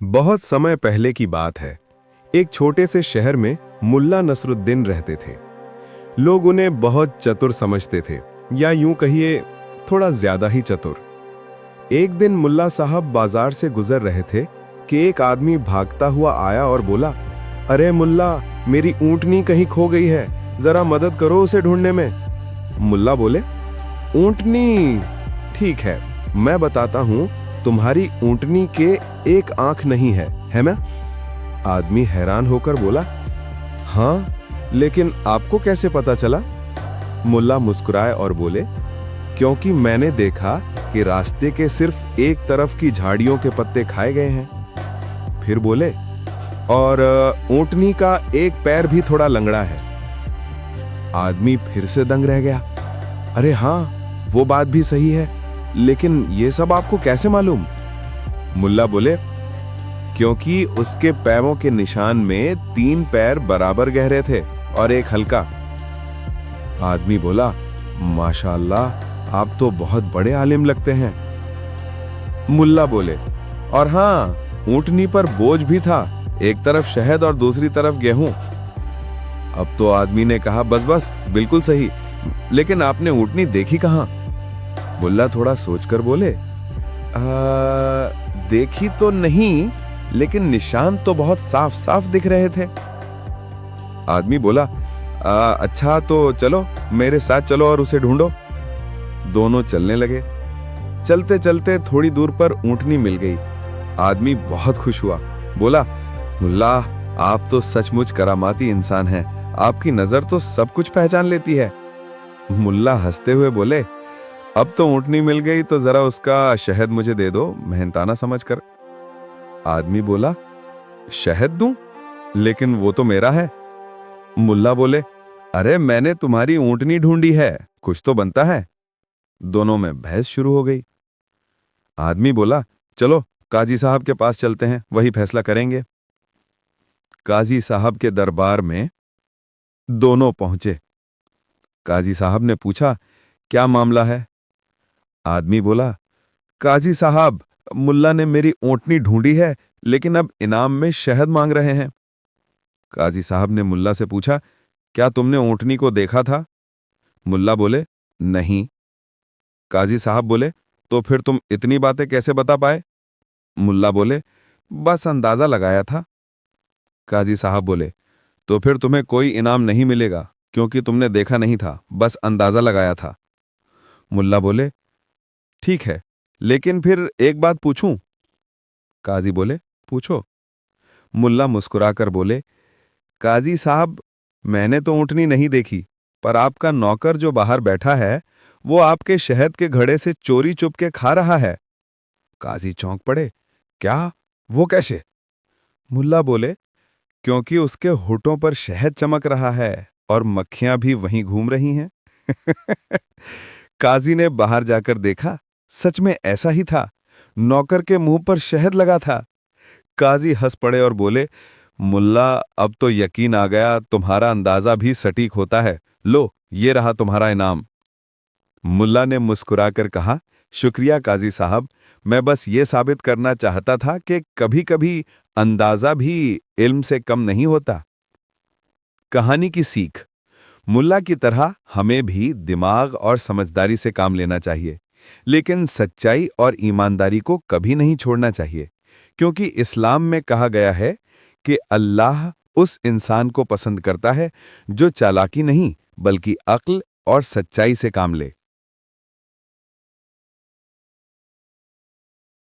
बहुत समय पहले की बात है। एक छोटे से शहर में मुल्ला नसरुद्दीन रहते थे। लोग उन्हें बहुत चतुर समझते थे, या यूं कहिए थोड़ा ज्यादा ही चतुर। एक दिन मुल्ला साहब बाजार से गुजर रहे थे कि एक आदमी भागता हुआ आया और बोला, अरे मुल्ला, मेरी ऊंटनी कहीं खो गई है, जरा मदद करो उसे ढूंढने में। मुल्ला बोले, ऊंटनी? ठीक है, मैं बताता हूं, तुम्हारी ऊंटनी के एक आंख नहीं है ना? आदमी हैरान होकर बोला, हाँ, लेकिन आपको कैसे पता चला? मुल्ला मुस्कुराए और बोले, क्योंकि मैंने देखा कि रास्ते के सिर्फ एक तरफ की झाड़ियों के पत्ते खाए गए हैं। फिर बोले, और ऊंटनी का एक पैर भी थोड़ा लंगड़ा है। आदमी फिर से दंग रह गया। अरे हाँ, वो बात भी सही है, लेकिन ये सब आपको कैसे मालूम? मुल्ला बोले, क्योंकि उसके पैरों के निशान में 3 पैर बराबर गहरे थे और एक हल्का। आदमी बोला, माशाअल्लाह, आप तो बहुत बड़े आलिम लगते हैं। मुल्ला बोले, और हाँ, ऊंटनी पर बोझ भी था, एक तरफ शहद और दूसरी तरफ गेहूं। अब तो आदमी ने कहा, बस बस, बिल्कुल सही, लेकिन आपने ऊंटनी देखी कहां? मुल्ला थोड़ा सोचकर बोले, देखी तो नहीं, लेकिन निशान तो बहुत साफ साफ दिख रहे थे। आदमी बोला, अच्छा तो चलो, मेरे साथ चलो और उसे ढूंढो। दोनों चलने लगे। चलते चलते थोड़ी दूर पर ऊंटनी मिल गई। आदमी बहुत खुश हुआ, बोला, मुल्ला, आप तो सचमुच करामाती इंसान हैं, आपकी नजर तो सब कुछ पहचान लेती है। मुल्ला हंसते हुए बोले, अब तो ऊंटनी मिल गई तो जरा उसका शहद मुझे दे दो, मेहनताना समझकर। आदमी बोला, शहद दूं? लेकिन वो तो मेरा है। मुल्ला बोले, अरे मैंने तुम्हारी ऊंटनी ढूंढी है, कुछ तो बनता है। दोनों में बहस शुरू हो गई। आदमी बोला, चलो काजी साहब के पास चलते हैं, वही फैसला करेंगे। काजी साहब के दरबार में दोनों पहुंचे। काजी साहब ने पूछा, क्या मामला है? आदमी बोला, काजी साहब, मुल्ला ने मेरी ऊंटनी ढूंढी है, लेकिन अब इनाम में शहद मांग रहे हैं। काजी साहब ने मुल्ला से पूछा, क्या तुमने ऊंटनी को देखा था? मुल्ला बोले, नहीं। काजी साहब बोले, तो फिर तुम इतनी बातें कैसे बता पाए? मुल्ला बोले, बस अंदाजा लगाया था। काजी साहब बोले, तो फिर तुम्हें कोई इनाम नहीं मिलेगा, क्योंकि तुमने देखा नहीं था, बस अंदाजा लगाया था। मुल्ला बोले, ठीक है, लेकिन फिर एक बात पूछूं? काजी बोले, पूछो। मुल्ला मुस्कुराकर बोले, काजी साहब, मैंने तो ऊंटनी नहीं देखी, पर आपका नौकर जो बाहर बैठा है, वो आपके शहद के घड़े से चोरी चुपके खा रहा है। काजी चौंक पड़े, क्या? वो कैसे? मुल्ला बोले, क्योंकि उसके होठों पर शहद चमक रहा है और मक्खियां भी वहीं घूम रही हैं। काजी ने बाहर जाकर देखा, सच में ऐसा ही था, नौकर के मुंह पर शहद लगा था। काजी हंस पड़े और बोले, मुल्ला, अब तो यकीन आ गया, तुम्हारा अंदाजा भी सटीक होता है, लो, ये रहा तुम्हारा इनाम। मुल्ला ने मुस्कुराकर कहा, शुक्रिया काजी साहब, मैं बस ये साबित करना चाहता था कि कभी-कभी अंदाजा भी इल्म से कम नहीं होता। कहानी की सीख, मुल्ला की तरह हमें भी दिमाग और समझदारी से काम लेना चाहिए, लेकिन सच्चाई और ईमानदारी को कभी नहीं छोड़ना चाहिए, क्योंकि इस्लाम में कहा गया है कि अल्लाह उस इंसान को पसंद करता है जो चालाकी नहीं, बल्कि अक्ल और सच्चाई से काम ले।